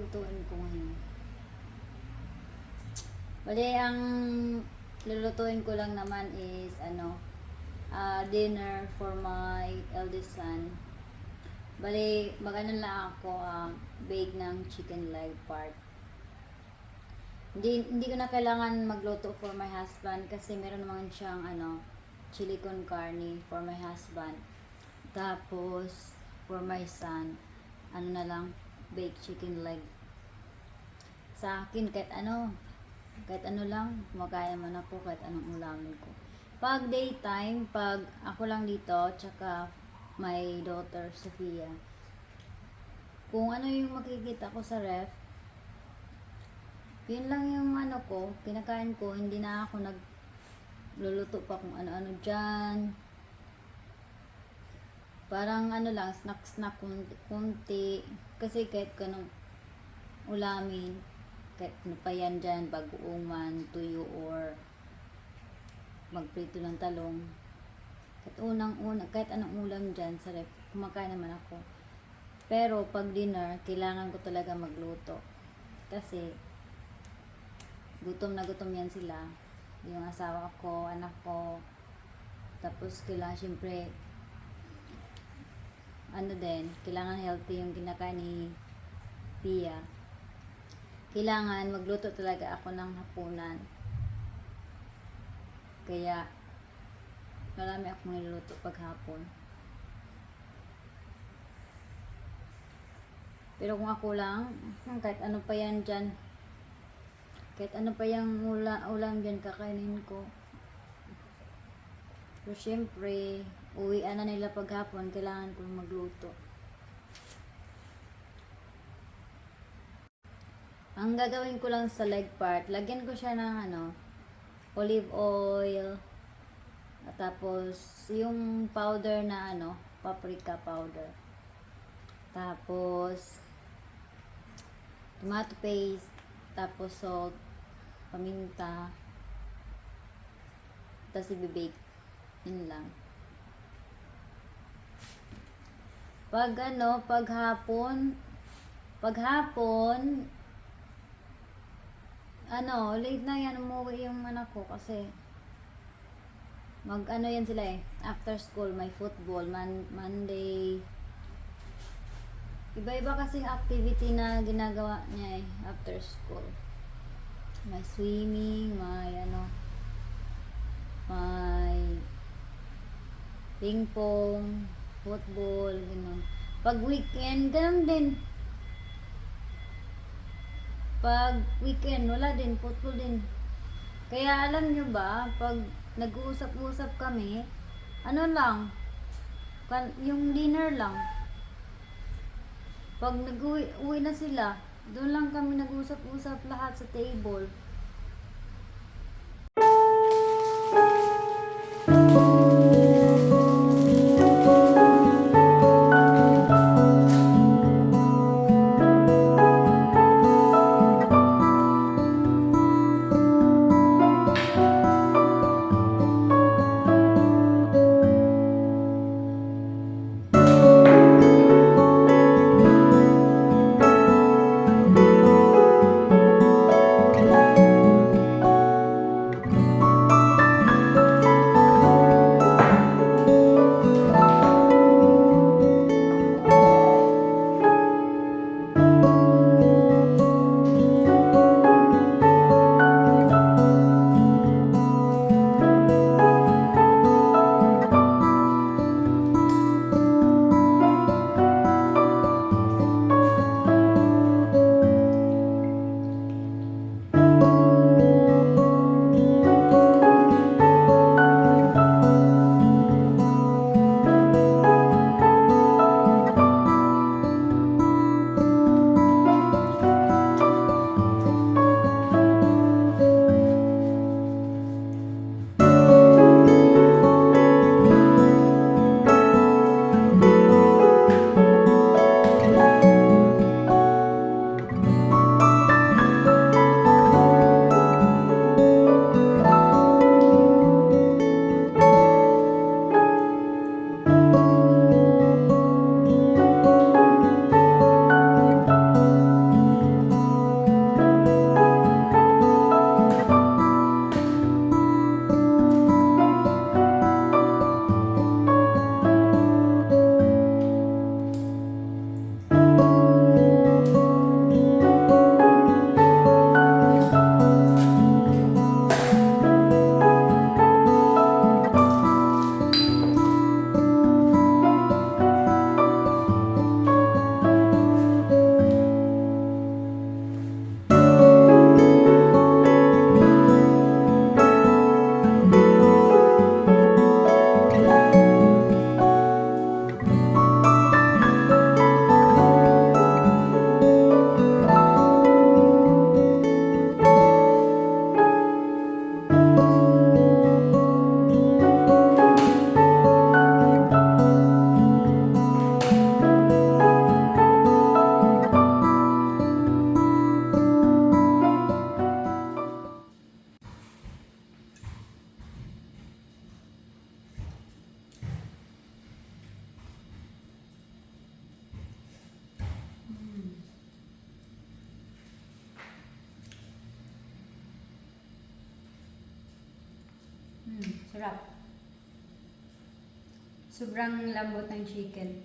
lulutuin ko ngayon? Bali, ang lulutuin ko lang naman is dinner for my eldest son. Bali, magano lang ako, bake ng chicken leg part. Hindi ko na kailangan magluto for my husband kasi meron naman siyang chili con carne for my husband. Tapos for my son, na lang, baked chicken leg. Sa akin kahit ano lang, kumakain man ako kahit anong ulamin ko. Pag daytime, pag ako lang dito, tsaka my daughter Sofia, kung ano yung makikita ko sa ref, yun lang yung kinakain ko. Hindi na ako nagluluto pa kung ano-ano dyan. Parang lang, snack kunti. Kasi kahit kanong ulamin, kahit ano pa yan dyan, bagoong man, tuyo, or magprito ng talong. Kahit anong ulam dyan sa ref, kumakain naman ako. Pero pag dinner, kailangan ko talaga magluto. Kasi gutom na gutom yan sila. Yung asawa ko, anak ko. Tapos kailangan syempre kailangan healthy yung kinakain ni Pia. Kailangan magluto talaga ako ng hapunan. Kaya marami akong niluluto paghapon. Pero kung ako lang, kahit ano pa yan dyan, kahit ano pa yung ulam dyan, kakainin ko. So syempre, uwian na nila paghapon, kailangan ko magluto. Ang gagawin ko lang sa leg part, lagyan ko siya ng olive oil, at tapos yung powder na paprika powder. Tapos tomato paste, tapos salt, paminta, tapos i-bake. Yun lang. Paghapon, late na yan umuwi yung anak ko kasi yan sila after school, may football, Monday. Iba-iba kasing activity na ginagawa niya after school. May swimming, may ping pong, football, gano'n. Pag weekend, gano'n din. Pag weekend, wala din, football din. Kaya alam nyo ba, pag nag-uusap-usap kami, yung dinner lang. Pag nag-uwi na sila, doon lang kami nag-usap-usap lahat sa table. Sarap. Sobrang lambot ng chicken.